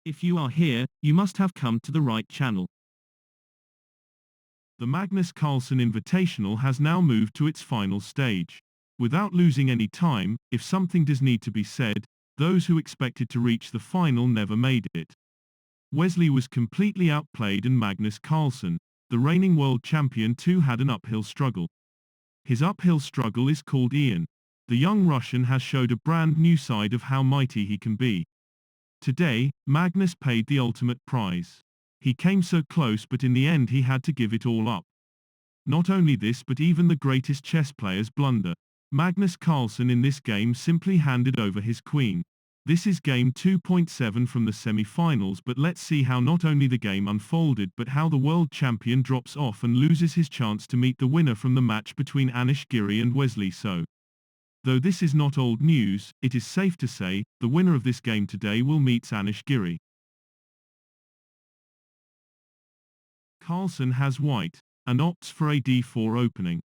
If you are here, you must have come to the right channel. The Magnus Carlsen Invitational has now moved to its final stage. Without losing any time, if something does need to be said, those who expected to reach the final never made it. Wesley was completely outplayed and Magnus Carlsen, the reigning world champion too, had an uphill struggle. His uphill struggle is called Ian. The young Russian has showed a brand new side of how mighty he can be. Today, Magnus paid the ultimate prize. He came so close, but in the end he had to give it all up. Not only this, but even the greatest chess players blunder. Magnus Carlsen in this game simply handed over his queen. This is game 2.7 from the semi-finals, but let's see how not only the game unfolded but how the world champion drops off and loses his chance to meet the winner from the match between Anish Giri and Wesley So. Though this is not old news, it is safe to say, the winner of this game today will meet Anish Giri. Carlsen has white, and opts for a d4 opening.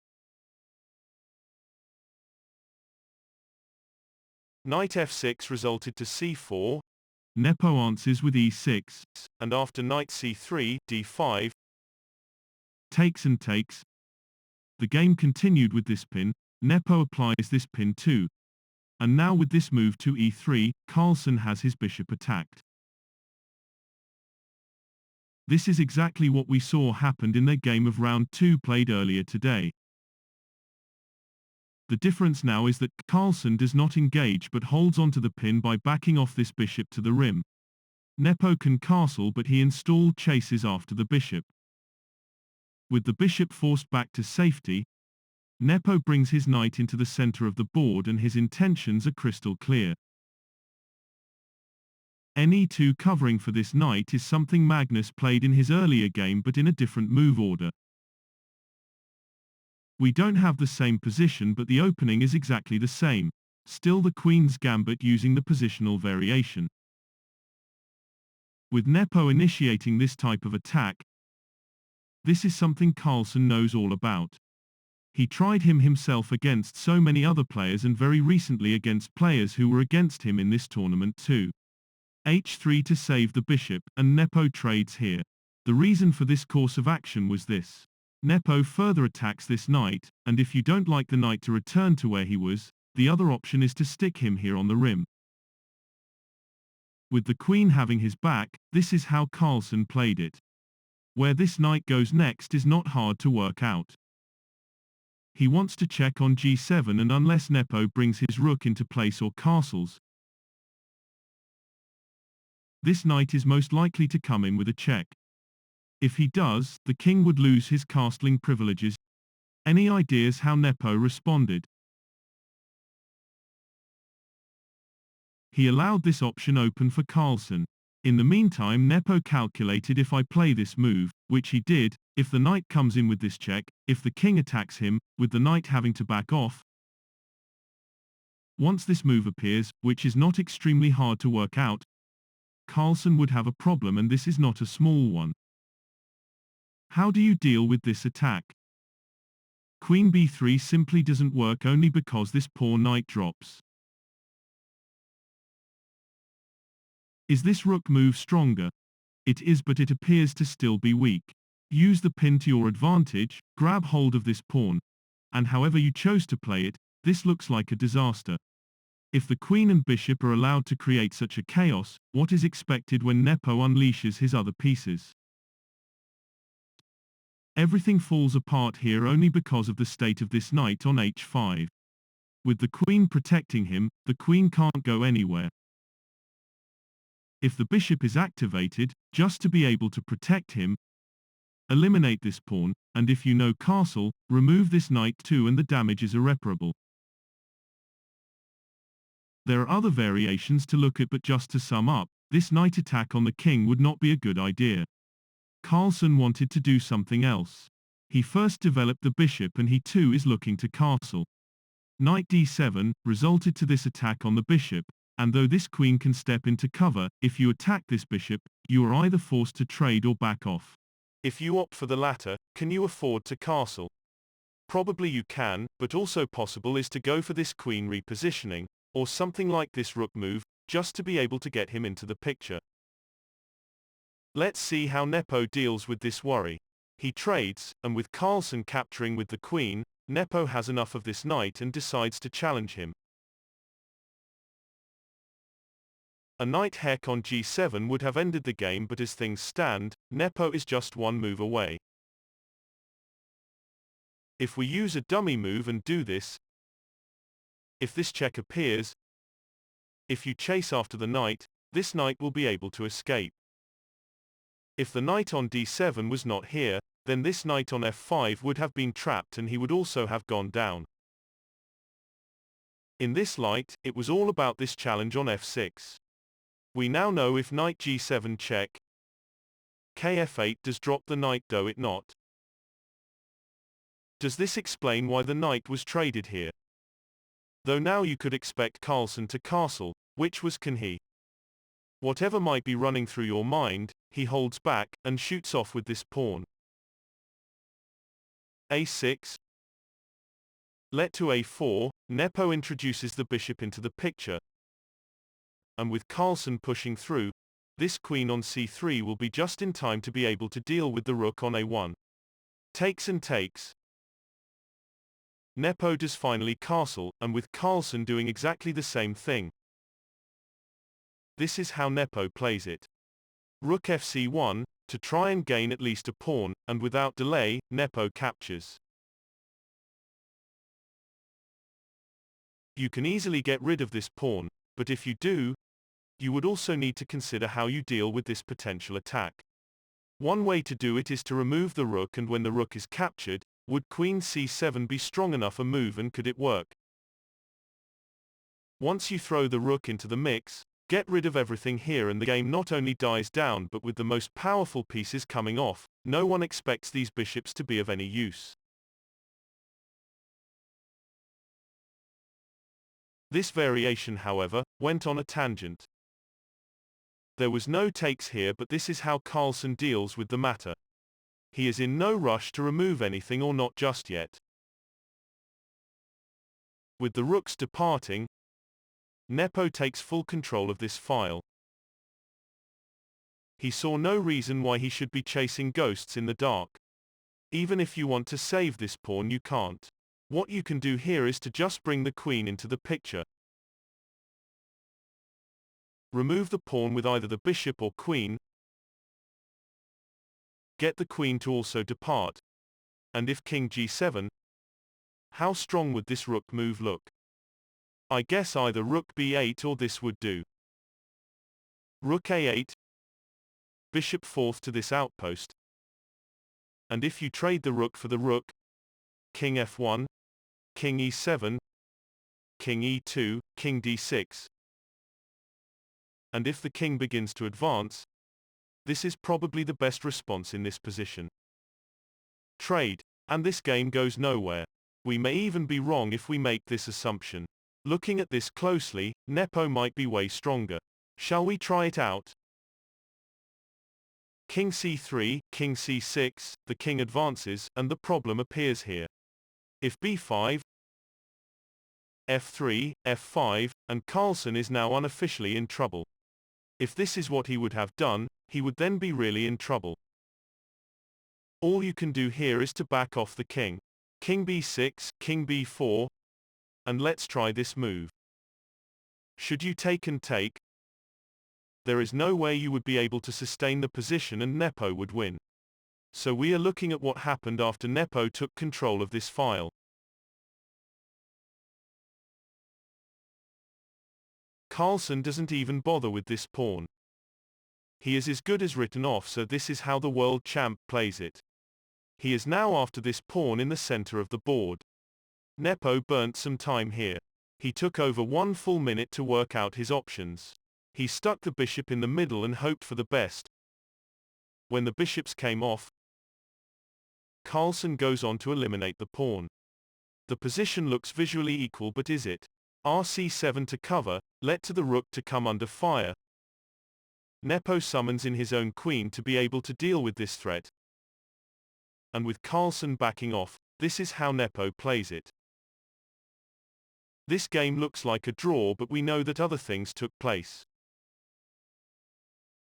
Knight f6 resulted to c4. Nepo answers with e6, and after knight c3, d5. Takes and takes. The game continued with this pin. Nepo applies this pin too. And now with this move to e3, Carlsen has his bishop attacked. This is exactly what we saw happened in their game of round 2 played earlier today. The difference now is that Carlsen does not engage but holds onto the pin by backing off this bishop to the rim. Nepo can castle, but he installed chases after the bishop. With the bishop forced back to safety, Nepo brings his knight into the center of the board and his intentions are crystal clear. Ne2 covering for this knight is something Magnus played in his earlier game but in a different move order. We don't have the same position, but the opening is exactly the same. Still the Queen's Gambit using the positional variation. With Nepo initiating this type of attack, this is something Carlsen knows all about. He tried him himself against so many other players and very recently against players who were against him in this tournament too. H3 to save the bishop, and Nepo trades here. The reason for this course of action was this. Nepo further attacks this knight, and if you don't like the knight to return to where he was, the other option is to stick him here on the rim. With the queen having his back, this is how Carlsen played it. Where this knight goes next is not hard to work out. He wants to check on g7, and unless Nepo brings his rook into place or castles, this knight is most likely to come in with a check. If he does, the king would lose his castling privileges. Any ideas how Nepo responded? He allowed this option open for Carlsen. In the meantime, Nepo calculated, if I play this move, which he did, if the knight comes in with this check, if the king attacks him, with the knight having to back off, once this move appears, which is not extremely hard to work out, Carlsen would have a problem, and this is not a small one. How do you deal with this attack? Queen b3 simply doesn't work, only because this poor knight drops. Is this rook move stronger? It is, but it appears to still be weak. Use the pin to your advantage, grab hold of this pawn, and however you chose to play it, this looks like a disaster. If the queen and bishop are allowed to create such a chaos, what is expected when Nepo unleashes his other pieces? Everything falls apart here only because of the state of this knight on h5. With the queen protecting him, the queen can't go anywhere. If the bishop is activated, just to be able to protect him, eliminate this pawn, and if you know castle, remove this knight too, and the damage is irreparable. There are other variations to look at, but just to sum up, this knight attack on the king would not be a good idea. Carlsen wanted to do something else. He first developed the bishop, and he too is looking to castle. Knight d7 resulted to this attack on the bishop, and though this queen can step into cover, if you attack this bishop, you are either forced to trade or back off. If you opt for the latter, can you afford to castle? Probably you can, but also possible is to go for this queen repositioning, or something like this rook move, just to be able to get him into the picture. Let's see how Nepo deals with this worry. He trades, and with Carlsen capturing with the queen, Nepo has enough of this knight and decides to challenge him. A knight heck on g7 would have ended the game, but as things stand, Nepo is just one move away. If we use a dummy move and do this, if this check appears, if you chase after the knight, this knight will be able to escape. If the knight on d7 was not here, then this knight on f5 would have been trapped and he would also have gone down. In this light, it was all about this challenge on f6. We now know if knight g7 check, kf8 does drop the knight, do it not? Does this explain why the knight was traded here? Though now you could expect Carlsen to castle, which was can he? Whatever might be running through your mind, he holds back, and shoots off with this pawn. a6. Let to a4, Nepo introduces the bishop into the picture. And with Carlsen pushing through, this queen on c3 will be just in time to be able to deal with the rook on a1. Takes and takes. Nepo does finally castle, and with Carlsen doing exactly the same thing. This is how Nepo plays it. Rook fc1, to try and gain at least a pawn, and without delay, Nepo captures. You can easily get rid of this pawn, but if you do, you would also need to consider how you deal with this potential attack. One way to do it is to remove the rook, and when the rook is captured, would queen c7 be strong enough a move, and could it work? Once you throw the rook into the mix, get rid of everything here and the game not only dies down, but with the most powerful pieces coming off, no one expects these bishops to be of any use. This variation, however, went on a tangent. There was no takes here, but this is how Carlsen deals with the matter. He is in no rush to remove anything, or not just yet. With the rooks departing, Nepo takes full control of this file. He saw no reason why he should be chasing ghosts in the dark. Even if you want to save this pawn, you can't. What you can do here is to just bring the queen into the picture. Remove the pawn with either the bishop or queen. Get the queen to also depart. And if king g7, how strong would this rook move look? I guess either rook b8 or this would do. Rook a8. Bishop fourth to this outpost. And if you trade the rook for the rook, king f1, king e7, king e2, king d6. And if the king begins to advance, this is probably the best response in this position. Trade, and this game goes nowhere. We may even be wrong if we make this assumption. Looking at this closely, Nepo might be way stronger. Shall we try it out? King c3, king c6, the king advances, and the problem appears here. If b5, f3, f5, and Carlsen is now unofficially in trouble. If this is what he would have done, he would then be really in trouble. All you can do here is to back off the king. King b6, king b4, and let's try this move. Should you take and take? There is no way you would be able to sustain the position and Nepo would win. So we are looking at what happened after Nepo took control of this file. Carlsen doesn't even bother with this pawn. He is as good as written off, so this is how the world champ plays it. He is now after this pawn in the center of the board. Nepo burnt some time here. He took over 1 full minute to work out his options. He stuck the bishop in the middle and hoped for the best. When the bishops came off, Carlsen goes on to eliminate the pawn. The position looks visually equal, but is it? rc7 to cover, let to the rook to come under fire. Nepo summons in his own queen to be able to deal with this threat. And with Carlsen backing off, this is how Nepo plays it. This game looks like a draw, but we know that other things took place.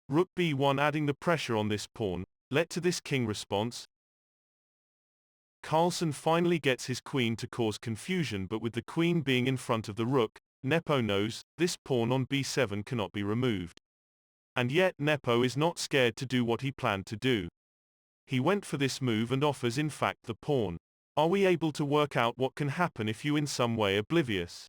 Rook b1 adding the pressure on this pawn, led to this king response. Carlsen finally gets his queen to cause confusion, but with the queen being in front of the rook, Nepo knows, this pawn on b7 cannot be removed. And yet Nepo is not scared to do what he planned to do. He went for this move and offers in fact the pawn. Are we able to work out what can happen if you in some way oblivious?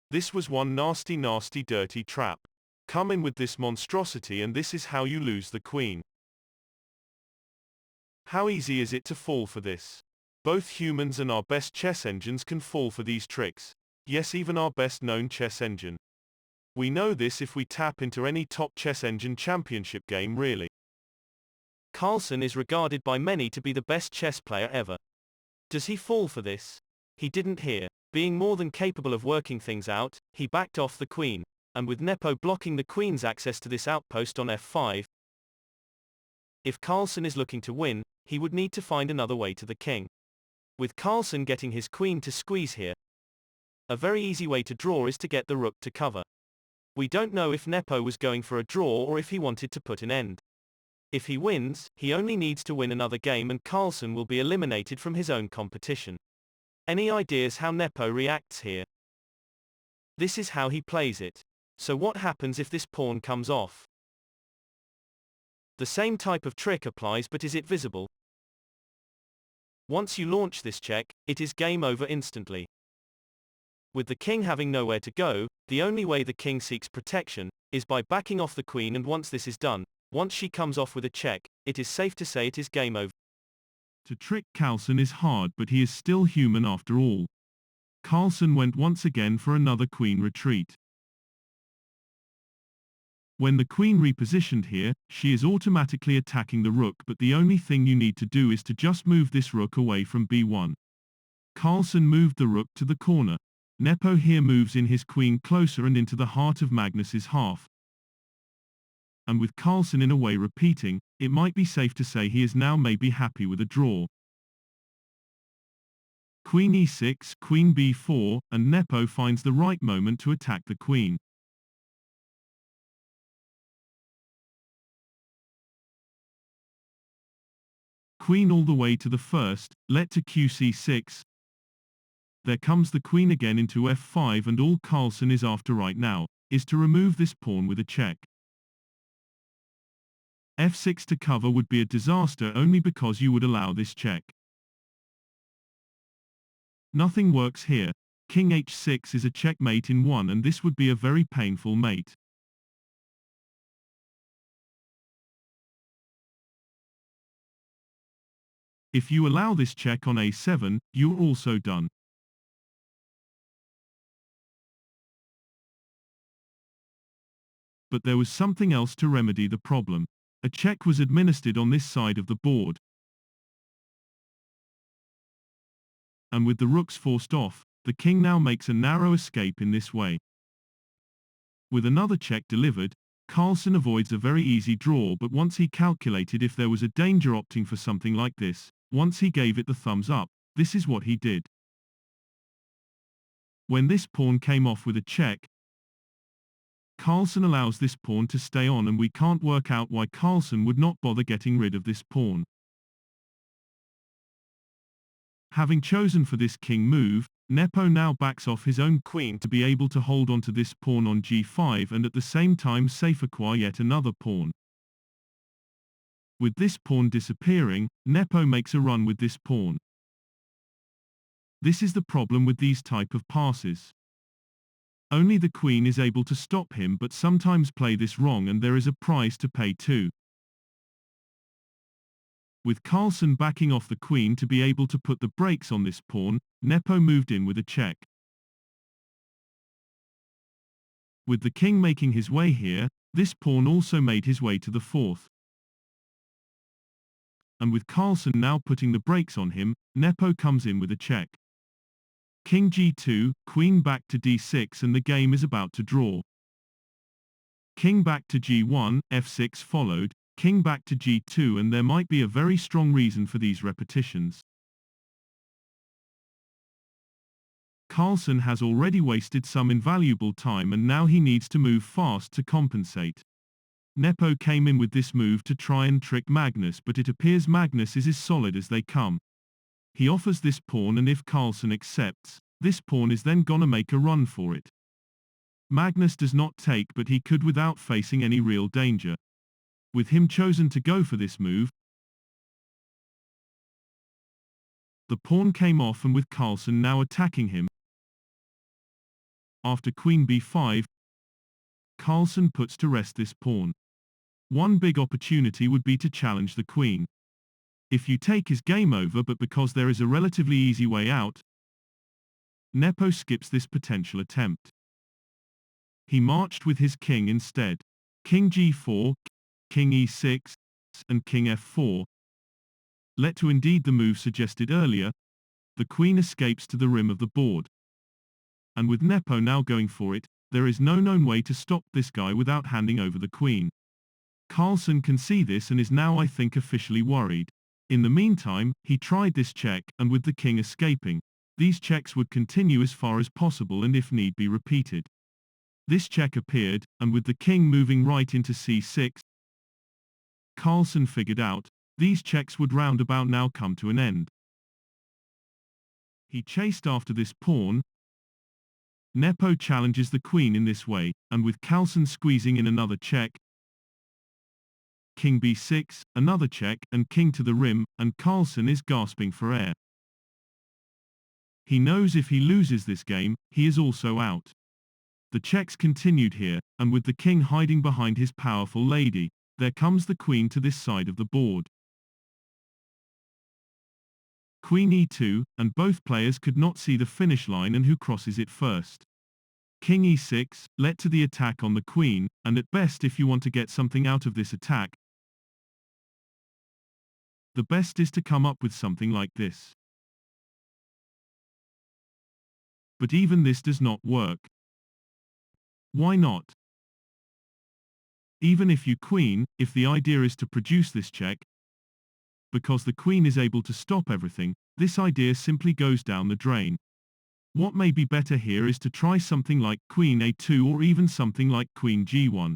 This was one nasty dirty trap. Come in with this monstrosity and this is how you lose the queen. How easy is it to fall for this? Both humans and our best chess engines can fall for these tricks. Yes, even our best known chess engine. We know this if we tap into any top chess engine championship game really. Carlsen is regarded by many to be the best chess player ever. Does he fall for this? He didn't here. Being more than capable of working things out, he backed off the queen, and with Nepo blocking the queen's access to this outpost on f5, if Carlsen is looking to win, he would need to find another way to the king. With Carlsen getting his queen to squeeze here, a very easy way to draw is to get the rook to cover. We don't know if Nepo was going for a draw or if he wanted to put an end. If he wins, he only needs to win another game and Carlsen will be eliminated from his own competition. Any ideas how Nepo reacts here? This is how he plays it. So what happens if this pawn comes off? The same type of trick applies, but is it visible? Once you launch this check, it is game over instantly. With the king having nowhere to go, the only way the king seeks protection is by backing off the queen, and once this is done, once she comes off with a check, it is safe to say it is game over. To trick Carlsen is hard, but he is still human after all. Carlsen went once again for another queen retreat. When the queen repositioned here, she is automatically attacking the rook, but the only thing you need to do is to just move this rook away from b1. Carlsen moved the rook to the corner. Nepo here moves in his queen closer and into the heart of Magnus's half. And with Carlsen in a way repeating, it might be safe to say he is now maybe happy with a draw. Queen e6, queen b4, and Nepo finds the right moment to attack the queen. Queen all the way to the first, let to qc6. There comes the queen again into f5, and all Carlsen is after right now is to remove this pawn with a check. f6 to cover would be a disaster only because you would allow this check. Nothing works here. King h6 is a checkmate in one, and this would be a very painful mate. If you allow this check on a7, you're also done. But there was something else to remedy the problem. A check was administered on this side of the board. And with the rooks forced off, the king now makes a narrow escape in this way. With another check delivered, Carlsen avoids a very easy draw, but once he calculated if there was a danger opting for something like this, once he gave it the thumbs up, this is what he did. When this pawn came off with a check, Carlsen allows this pawn to stay on, and we can't work out why Carlsen would not bother getting rid of this pawn. Having chosen for this king move, Nepo now backs off his own queen to be able to hold on to this pawn on g5 and at the same time safe acquire yet another pawn. With this pawn disappearing, Nepo makes a run with this pawn. This is the problem with these type of passes. Only the queen is able to stop him, but sometimes play this wrong and there is a price to pay too. With Carlsen backing off the queen to be able to put the brakes on this pawn, Nepo moved in with a check. With the king making his way here, this pawn also made his way to the fourth. And with Carlsen now putting the brakes on him, Nepo comes in with a check. King g2, queen back to d6, and the game is about to draw. King back to g1, f6 followed, king back to g2, and there might be a very strong reason for these repetitions. Carlsen has already wasted some invaluable time and now he needs to move fast to compensate. Nepo came in with this move to try and trick Magnus, but it appears Magnus is as solid as they come. He offers this pawn, and if Carlsen accepts, this pawn is then gonna make a run for it. Magnus does not take, but he could without facing any real danger. With him chosen to go for this move, the pawn came off, and with Carlsen now attacking him, after queen b5, Carlsen puts to rest this pawn. One big opportunity would be to challenge the queen. If you take is game over, but because there is a relatively easy way out, Nepo skips this potential attempt. He marched with his king instead. King g4, king e6, and king f4 led to indeed the move suggested earlier. The queen escapes to the rim of the board. And with Nepo now going for it, there is no known way to stop this guy without handing over the queen. Carlsen can see this and is now, I think, officially worried. In the meantime, he tried this check, and with the king escaping, these checks would continue as far as possible and if need be repeated. This check appeared, and with the king moving right into c6, Carlsen figured out, these checks would roundabout now come to an end. He chased after this pawn. Nepo challenges the queen in this way, and with Carlsen squeezing in another check, king b6, another check, and king to the rim, and Carlsen is gasping for air. He knows if he loses this game, he is also out. The checks continued here, and with the king hiding behind his powerful lady, there comes the queen to this side of the board. Queen e2, and both players could not see the finish line and who crosses it first. King e6, led to the attack on the queen, and at best, if you want to get something out of this attack, the best is to come up with something like this. But even this does not work. Why not? Even if you queen, if the idea is to produce this check, because the queen is able to stop everything, this idea simply goes down the drain. What may be better here is to try something like queen a2 or even something like queen g1.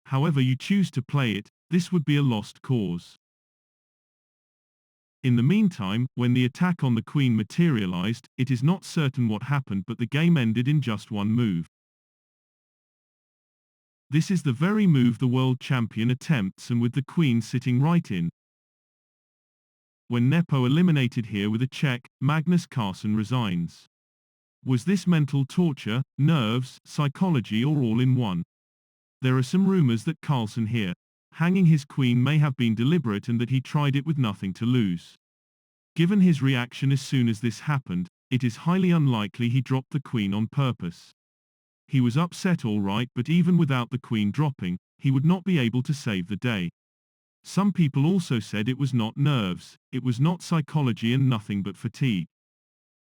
However you choose to play it, this would be a lost cause. In the meantime, when the attack on the queen materialized, it is not certain what happened, but the game ended in just one move. This is the very move the world champion attempts, and with the queen sitting right in. When Nepo eliminated here with a check, Magnus Carlsen resigns. Was this mental torture, nerves, psychology, or all in one? There are some rumors that Carlsen here, hanging his queen, may have been deliberate and that he tried it with nothing to lose. Given his reaction as soon as this happened, it is highly unlikely he dropped the queen on purpose. He was upset all right, but even without the queen dropping, he would not be able to save the day. Some people also said it was not nerves, it was not psychology and nothing but fatigue.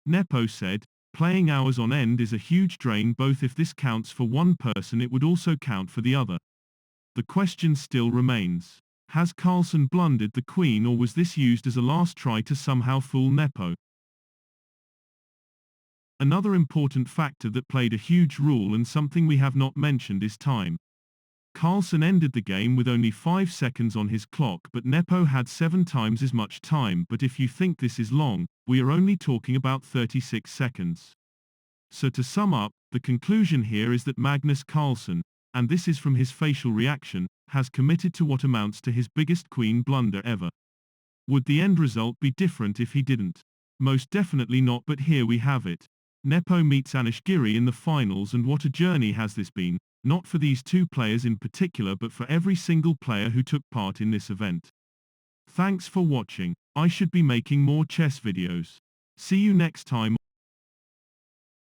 Nepo said, playing hours on end is a huge drain. Both if this counts for one person, it would also count for the other. The question still remains. Has Carlsen blundered the queen, or was this used as a last try to somehow fool Nepo? Another important factor that played a huge role and something we have not mentioned is time. Carlsen ended the game with only 5 seconds on his clock, but Nepo had 7 times as much time. But if you think this is long, we are only talking about 36 seconds. So to sum up, the conclusion here is that Magnus Carlsen, and this is from his facial reaction, has committed to what amounts to his biggest queen blunder ever. Would the end result be different if he didn't? Most definitely not, but here we have it. Nepo meets Anish Giri in the finals, and what a journey has this been, not for these two players in particular but for every single player who took part in this event. Thanks for watching. I should be making more chess videos. See you next time.